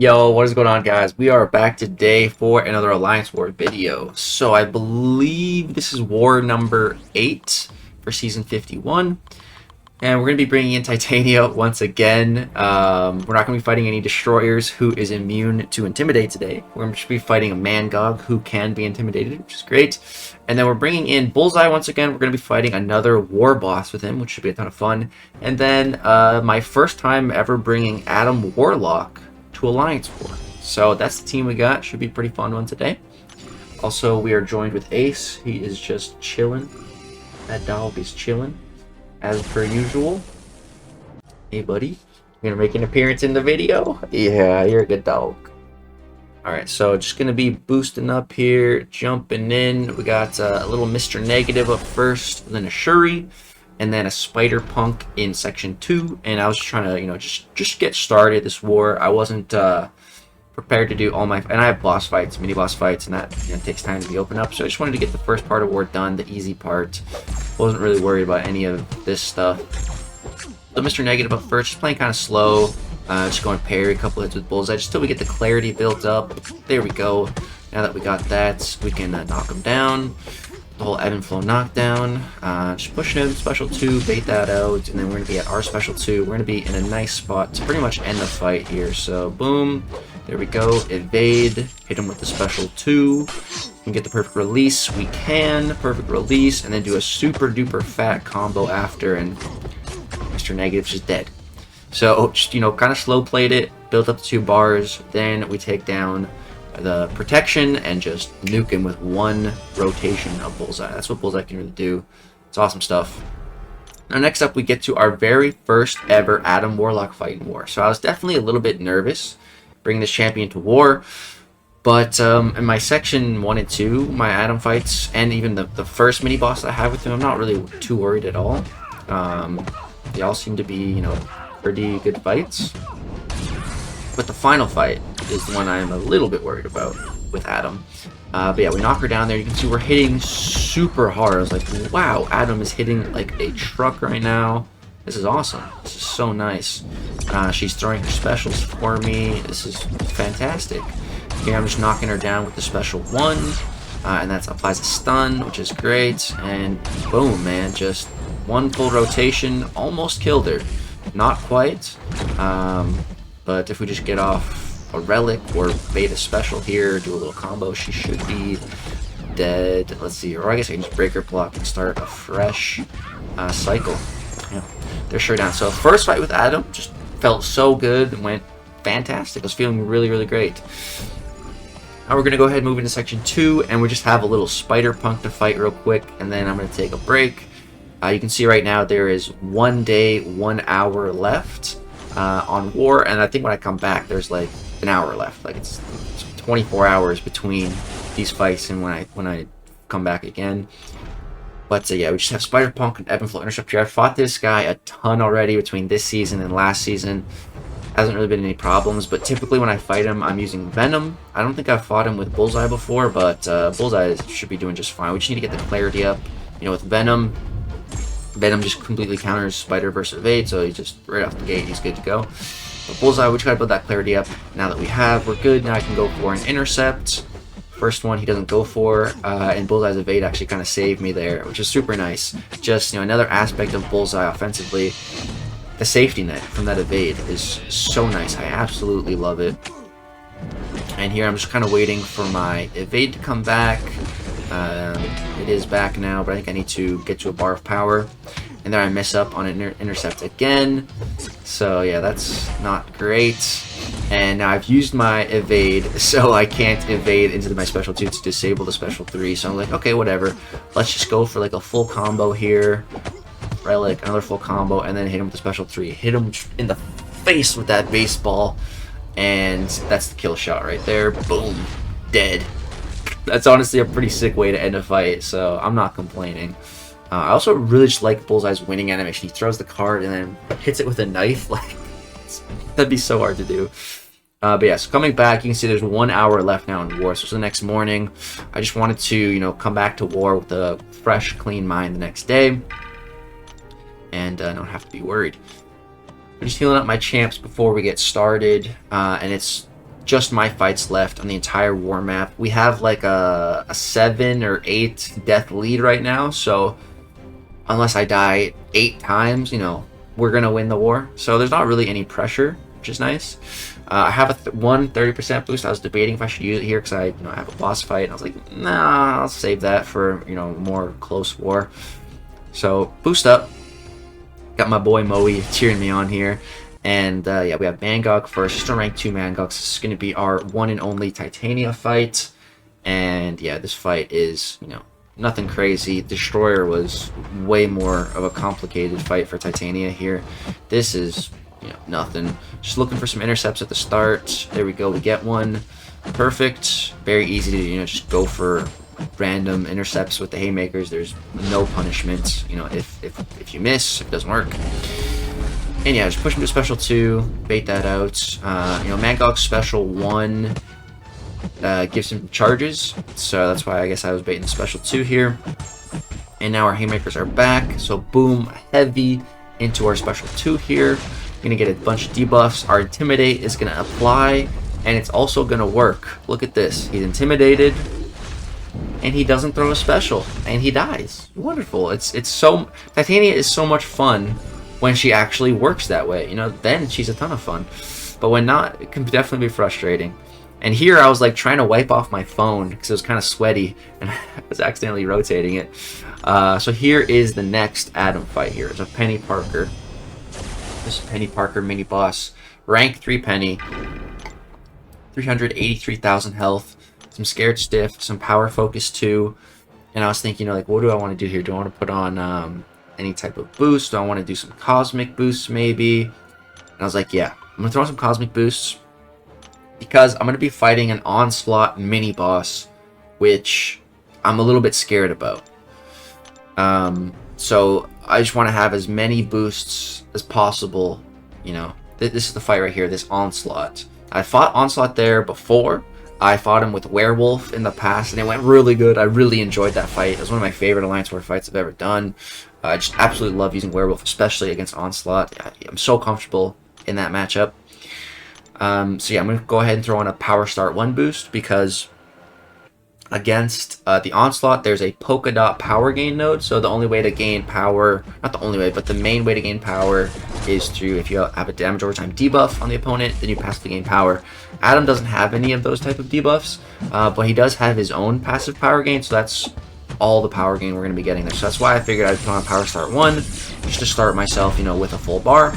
Yo, what is going on, guys? We are back today for another Alliance War video. So I believe this is war number 8 for season 51. And we're going to be bringing in Titania once again. We're not going to be fighting any destroyers who is immune to intimidate today. We're going to be fighting a Mangog who can be intimidated, which is great. And then we're bringing in Bullseye once again. We're going to be fighting another war boss with him, which should be a ton of fun. And then my first time ever bringing Adam Warlock to Alliance War. So that's the team we got. Should be a pretty fun one today. Also, we are joined with Ace. He is just chilling. That dog is chilling, as per usual. Hey, buddy. You're gonna make an appearance in the video? Yeah, you're a good dog. Alright, so just gonna be boosting up here, jumping in. We got a little Mr. Negative up first, then a Shuri, and then a Spider Punk in section 2. And I was trying to, just get started this war. I wasn't prepared to do all my, and I have boss fights, mini boss fights, and that takes time to be opened up. So I just wanted to get the first part of war done, the easy part. Wasn't really worried about any of this stuff. So Mr. Negative up first, just playing kind of slow. Just going parry, a couple hits with Bullseye, just till we get the clarity built up. There we go. Now that we got that, we can knock him down. The whole ebb and flow knockdown. Just pushing him, special 2, bait that out, and then we're going to be at our special 2. We're going to be in a nice spot to pretty much end the fight here. So, boom. There we go. Evade. Hit him with the special 2. We can get the perfect release. We can. Perfect release. And then do a super duper fat combo after, and Mr. Negative's just dead. So, just, kind of slow played it. Built up the 2 bars. Then we take down the protection and just nuke him with one rotation of Bullseye. That's what Bullseye can really do. It's awesome stuff. Now next up we get to our very first ever Adam Warlock fight in war. So I was definitely a little bit nervous bringing this champion to war, but in my section 1 and 2, my Adam fights, and even the first mini boss I have with him, I'm not really too worried at all. They all seem to be, pretty good fights. But the final fight is the one I'm a little bit worried about with Adam. But yeah, we knock her down there. You can see we're hitting super hard. I was like, wow, Adam is hitting like a truck right now. This is awesome. This is so nice. She's throwing her specials for me. This is fantastic. Here I'm just knocking her down with the special 1. And that applies a stun, which is great. And boom, man, just one full rotation. Almost killed her. Not quite. But if we just get off a relic or bait a special here, do a little combo, she should be dead. Let's see, or I guess I can just break her block and start a fresh cycle. Yeah, they're sure down. So first fight with Adam just felt so good, went fantastic. I was feeling really, really great. Now we're gonna go ahead and move into section 2, and we just have a little Spider Punk to fight real quick, and then I'm gonna take a break. You can see right now there is 1 day, 1 hour left on war, and I think when I come back there's like an hour left. Like it's 24 hours between these fights and when I come back again. But yeah, we just have Spider Punk and Ebb and Flow Intercept here. I've fought this guy a ton already between this season and last season. Hasn't really been any problems, but typically when I fight him I'm using Venom. I don't think I've fought him with Bullseye before, but Bullseye should be doing just fine. We just need to get the clarity up. With Venom just completely counters Spider versus Evade, so he's just right off the gate, he's good to go. But Bullseye, we just gotta build that clarity up. Now that we have, we're good. Now I can go for an intercept. First one he doesn't go for, and Bullseye's Evade actually kind of saved me there, which is super nice. Just, another aspect of Bullseye offensively. The safety net from that Evade is so nice. I absolutely love it. And here I'm just kind of waiting for my Evade to come back. It is back now, but I think I need to get to a bar of power. And then I mess up on an intercept again. So yeah, that's not great. And now I've used my Evade, so I can't evade into my special 2 to disable the special 3. So I'm like, okay, whatever. Let's just go for like a full combo here. Relic, another full combo, and then hit him with the special 3. Hit him in the face with that baseball. And that's the kill shot right there. Boom. Dead. That's honestly a pretty sick way to end a fight, so I'm not complaining. I also really just like Bullseye's winning animation. He throws the card and then hits it with a knife. Like, that'd be so hard to do. But yeah, so coming back, you can see there's 1 hour left now in war. So it's the next morning. I just wanted to, come back to war with a fresh, clean mind the next day. And not have to be worried. I'm just healing up my champs before we get started. And it's just my fights left on the entire war map. We have like a 7 or 8 death lead right now, so unless I die 8 times, you know, we're gonna win the war. So there's not really any pressure, which is nice. I have a 30% boost. I was debating if I should use it here because I have a boss fight, and I was like, nah, I'll save that for, you know, more close war. So boost up. Got my boy Moe cheering me on here. And yeah, we have MCOC first, just a rank 2 MCOC. This is going to be our one and only Titania fight. And yeah, this fight is, you know, nothing crazy. Destroyer was way more of a complicated fight for Titania here. This is, you know, nothing. Just looking for some intercepts at the start. There we go, we get one. Perfect. Very easy to, you know, just go for random intercepts with the haymakers. There's no punishment, you know, if you miss, if it doesn't work. And yeah, just push him to special 2, bait that out. You know, MCOC special 1 gives him charges, so that's why I guess I was baiting special 2 here. And now our haymakers are back, so boom, heavy into our special 2 here. Gonna get a bunch of debuffs. Our intimidate is gonna apply, and it's also gonna work. Look at this. He's intimidated, and he doesn't throw a special, and he dies. Wonderful. It's so, Titania is so much fun when she actually works that way, you know, then she's a ton of fun. But when not, it can definitely be frustrating. And here I was like trying to wipe off my phone because it was kind of sweaty and I was accidentally rotating it. So here is the next Adam fight here. It's a Penny Parker. This is Penny Parker mini boss. Rank 3 Penny. 383,000 health. Some Scared Stiff, some Power Focus 2. And I was thinking, you know, like, what do I want to do here? Do I want to put on any type of boost? Do I want to do some cosmic boosts maybe? And I was like, yeah, I'm gonna throw some cosmic boosts because I'm gonna be fighting an Onslaught mini boss, which I'm a little bit scared about. So I just want to have as many boosts as possible. You know, this is the fight right here, this Onslaught. I fought Onslaught there before. I fought him with Werewolf in the past, and it went really good. I really enjoyed that fight. It was one of my favorite Alliance War fights I've ever done. I just absolutely love using Werewolf, especially against Onslaught. I'm so comfortable in that matchup. So yeah, I'm going to go ahead and throw on a Power Start 1 boost because against the Onslaught, there's a polka dot power gain node. So the only way to gain power, not the only way, but the main way to gain power is through, if you have a damage over time debuff on the opponent, then you passively gain power. Adam doesn't have any of those type of debuffs, but he does have his own passive power gain, so that's all the power gain we're going to be getting there. So that's why I figured I'd put on Power Start 1, just to start myself, you know, with a full bar.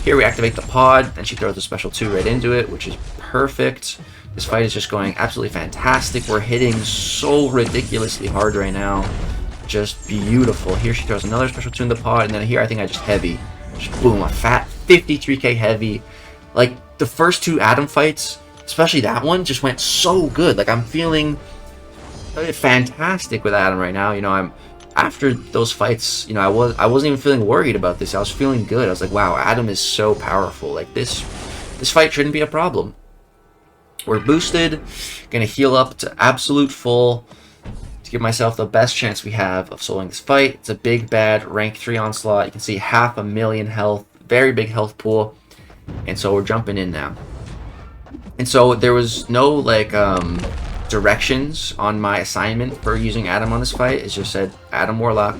Here we activate the pod, and she throws the special 2 right into it, which is perfect. This fight is just going absolutely fantastic. We're hitting so ridiculously hard right now. Just beautiful. Here she throws another special 2 in the pod, and then here I think I just heavy. Just boom, a fat 53k heavy. Like, the first 2 Adam fights, especially that one, just went so good. Like, I'm feeling fantastic with Adam right now. You know, I'm after those fights, you know, I wasn't even feeling worried about this. I was feeling good. I was like, wow, Adam is so powerful. Like, this fight shouldn't be a problem. We're boosted, gonna heal up to absolute full to give myself the best chance we have of soloing this fight. It's a big bad rank 3 Onslaught. You can see 500,000 health, very big health pool, and so we're jumping in now. And so there was no like directions on my assignment for using Adam on this fight. It just said Adam Warlock.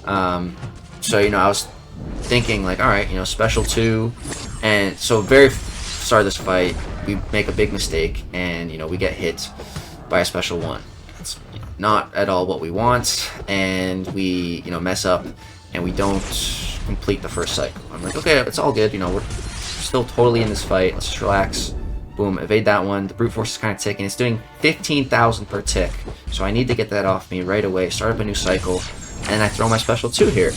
So, you know, I was thinking like, all right, you know, special 2, and so very start of this fight we make a big mistake, and you know, we get hit by a special 1. It's, you know, not at all what we want, and we, you know, mess up and we don't complete the first cycle. I'm like, okay, it's all good, you know, we're still totally in this fight, let's just relax. Boom, evade that one. The brute force is kind of ticking. It's doing 15,000 per tick, so I need to get that off me right away, start up a new cycle, and I throw my special 2 here.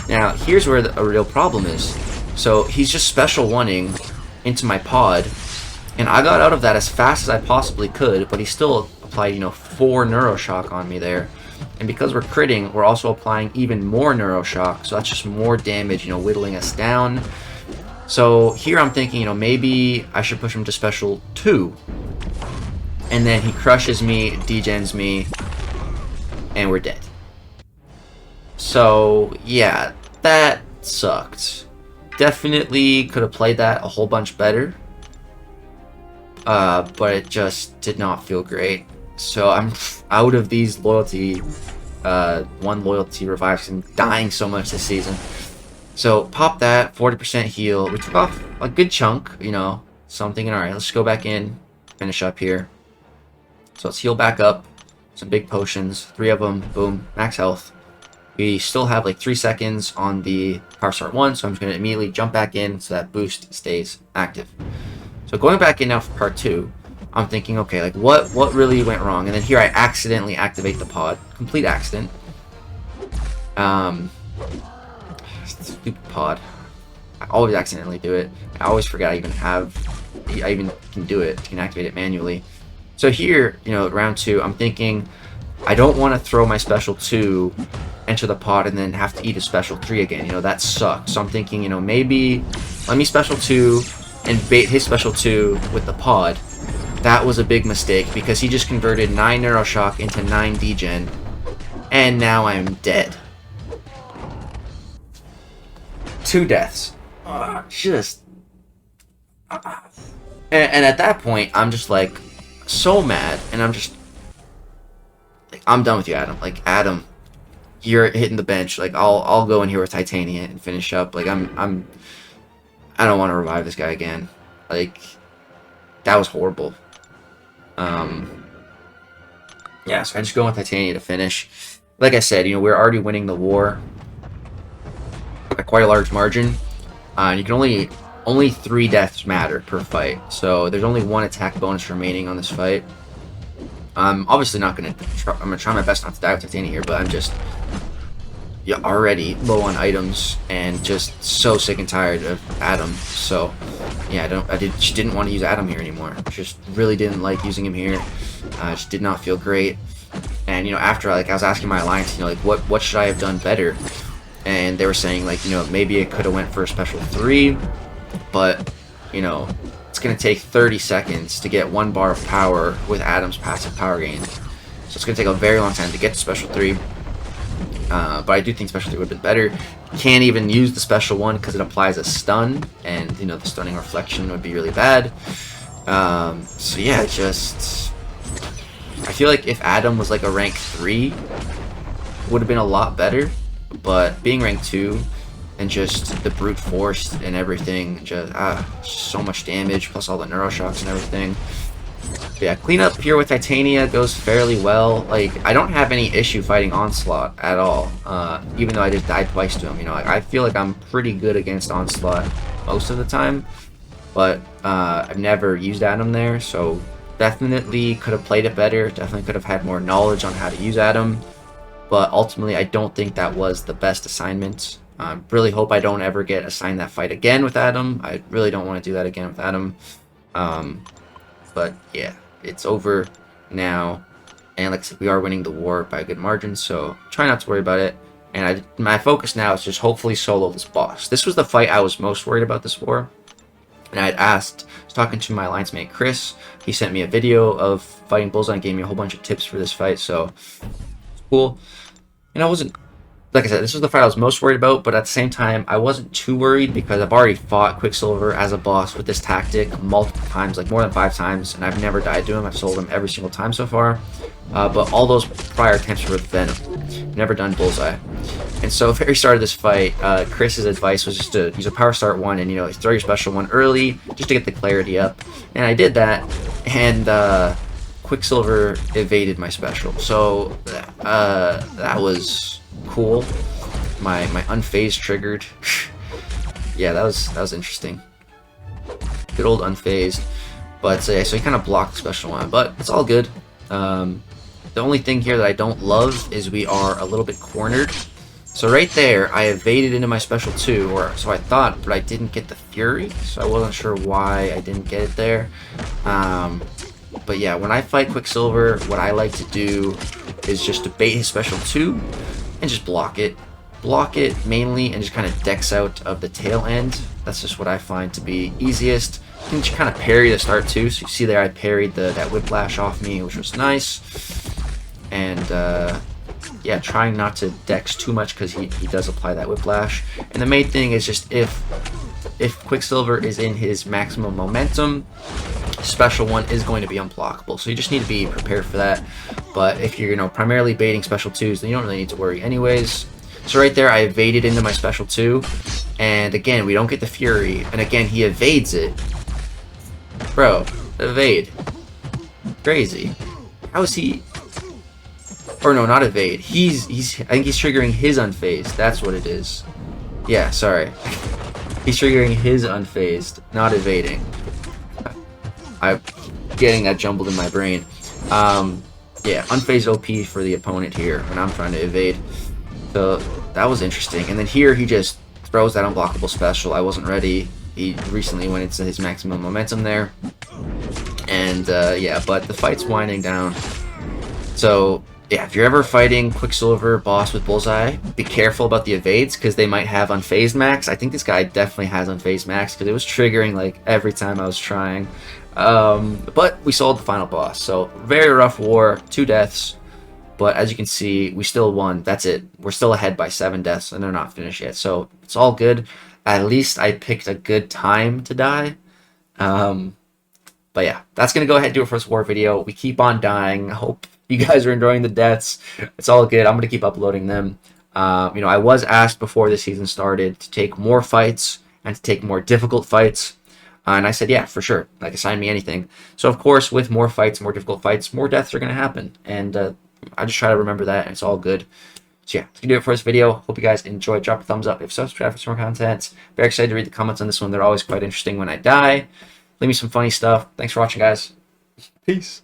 Now here's where a real problem is. So he's just special 1-ing into my pod, and I got out of that as fast as I possibly could, but he still applied, you know, 4 Neuroshock on me there. And because we're critting, we're also applying even more Neuroshock, so that's just more damage, you know, whittling us down. So here I'm thinking, you know, maybe I should push him to special 2. And then he crushes me, degens me, and we're dead. So yeah, that sucked. Definitely could have played that a whole bunch better. but it just did not feel great. So I'm out of these loyalty, one loyalty revives and dying so much this season. So pop that, 40% heal. We took off a good chunk, you know. So I'm thinking, all right, let's go back in, finish up here. So let's heal back up. Some big potions, 3 of them, boom, max health. We still have like 3 seconds on the Power Start 1, so I'm just going to immediately jump back in so that boost stays active. So going back in now for part 2, I'm thinking, okay, like what really went wrong? And then here I accidentally activate the pod. Complete accident. Stupid pod. I always accidentally do it. I always forget I even can do it. I can activate it manually. So here, you know, round 2, I'm thinking I don't want to throw my special 2, enter the pod, and then have to eat a special 3 again. You know, that sucks. So I'm thinking, you know, maybe let me special 2 and bait his special 2 with the pod. That was a big mistake because he just converted 9 Neuroshock into 9 degen, and now I'm dead. 2 deaths. And at that point, I'm just like so mad, and I'm just like, I'm done with you, Adam. Like, Adam, you're hitting the bench. Like, I'll go in here with Titania and finish up. Like, I don't want to revive this guy again. Like, that was horrible. Yeah, so I just go with Titania to finish. Like I said, you know, we're already winning the war by quite a large margin. And you can only 3 deaths matter per fight. So there's only 1 attack bonus remaining on this fight. I'm obviously not gonna I'm gonna try my best not to die with Titania here, but I'm just already low on items and just so sick and tired of Adam. So yeah, I just didn't want to use Adam here anymore. Just really didn't like using him here. Just did not feel great. And you know, after I was asking my alliance, you know, like what should I have done better? And they were saying, like, you know, maybe it could have went for a special 3, but you know, it's gonna take 30 seconds to get 1 bar of power with Adam's passive power gain. So it's gonna take a very long time to get to special 3. But I do think special 3 would have been better. Can't even use the special 1 because it applies a stun, and you know, the stunning reflection would be really bad. So yeah, I feel like if Adam was like a rank 3, would have been a lot better. But being rank 2 and just the brute force and everything, just so much damage plus all the neuroshocks and everything. But yeah, cleanup here with Titania goes fairly well. Like, I don't have any issue fighting Onslaught at all, even though I just died twice to him. You know, I feel like I'm pretty good against Onslaught most of the time, but I've never used Adam there, so definitely could have played it better. Definitely could have had more knowledge on how to use Adam, but ultimately I don't think that was the best assignment. Really hope I don't ever get assigned that fight again with Adam. I really don't want to do that again with Adam. But yeah, it's over now, and like I said, we are winning the war by a good margin, so try not to worry about it. And my focus now is just hopefully solo this boss. This was the fight I was most worried about this war. And I was talking to my alliance mate Chris. He sent me a video of fighting Bullseye and gave me a whole bunch of tips for this fight, so it's cool. And I wasn't, like I said, this was the fight I was most worried about, but at the same time, I wasn't too worried because I've already fought Quicksilver as a boss with this tactic multiple times, like more than 5 times, and I've never died to him. I've sold him every single time so far. But all those prior attempts were with Venom. Never done Bullseye. And so, very start of this fight, Chris's advice was just to use a Power Start 1 and, you know, throw your special 1 early just to get the clarity up. And I did that, and Quicksilver evaded my special. So, that was cool. My unfazed triggered. Yeah, that was interesting. Good old unfazed. But so he kind of blocked the special 1, but it's all good. The only thing here that I don't love is we are a little bit cornered. So right there, I evaded into my special 2, or so I thought, but I didn't get the Fury, so I wasn't sure why I didn't get it there. But yeah, when I fight Quicksilver, what I like to do is just to bait his special 2 and just block it. Block it mainly and just kind of dex out of the tail end. That's just what I find to be easiest. You can just kind of parry the start too. So you see there I parried that whiplash off me, which was nice. And yeah, trying not to dex too much because he does apply that whiplash. And the main thing is just if Quicksilver is in his maximum momentum, special one is going to be unblockable, so you just need to be prepared for that. But if you're, primarily baiting special 2s, then you don't really need to worry anyways. So right there, I evaded into my special 2, and again, we don't get the Fury, and again, he evades it. Bro, evade. Crazy. How is he... Or no, not evade. I think he's triggering his unfazed. That's what it is. Yeah, sorry. He's triggering his unfazed, not evading. I'm getting that jumbled in my brain. Yeah, unfazed OP for the opponent here when I'm trying to evade. So that was interesting. And then here he just throws that unblockable special. I wasn't ready. He recently went into his maximum momentum there. And yeah, but the fight's winding down. So yeah, if you're ever fighting Quicksilver boss with Bullseye, be careful about the evades because they might have unfazed max. I think this guy definitely has unfazed max because it was triggering like every time I was trying. But we sold the final boss. So very rough war, 2 deaths. But as you can see, we still won. That's it. We're still ahead by 7 deaths, and they're not finished yet. So it's all good. At least I picked a good time to die. But yeah, that's going to go ahead and do it for this war video. We keep on dying. I hope you guys are enjoying the deaths. It's all good. I'm going to keep uploading them. I was asked before the season started to take more fights and to take more difficult fights. And I said, yeah, for sure. Like, assign me anything. So, of course, with more fights, more difficult fights, more deaths are going to happen. And I just try to remember that, and it's all good. So, yeah, that's going to do it for this video. Hope you guys enjoyed. Drop a thumbs up. If so, subscribe for some more content. Very excited to read the comments on this one. They're always quite interesting when I die. Leave me some funny stuff. Thanks for watching, guys. Peace.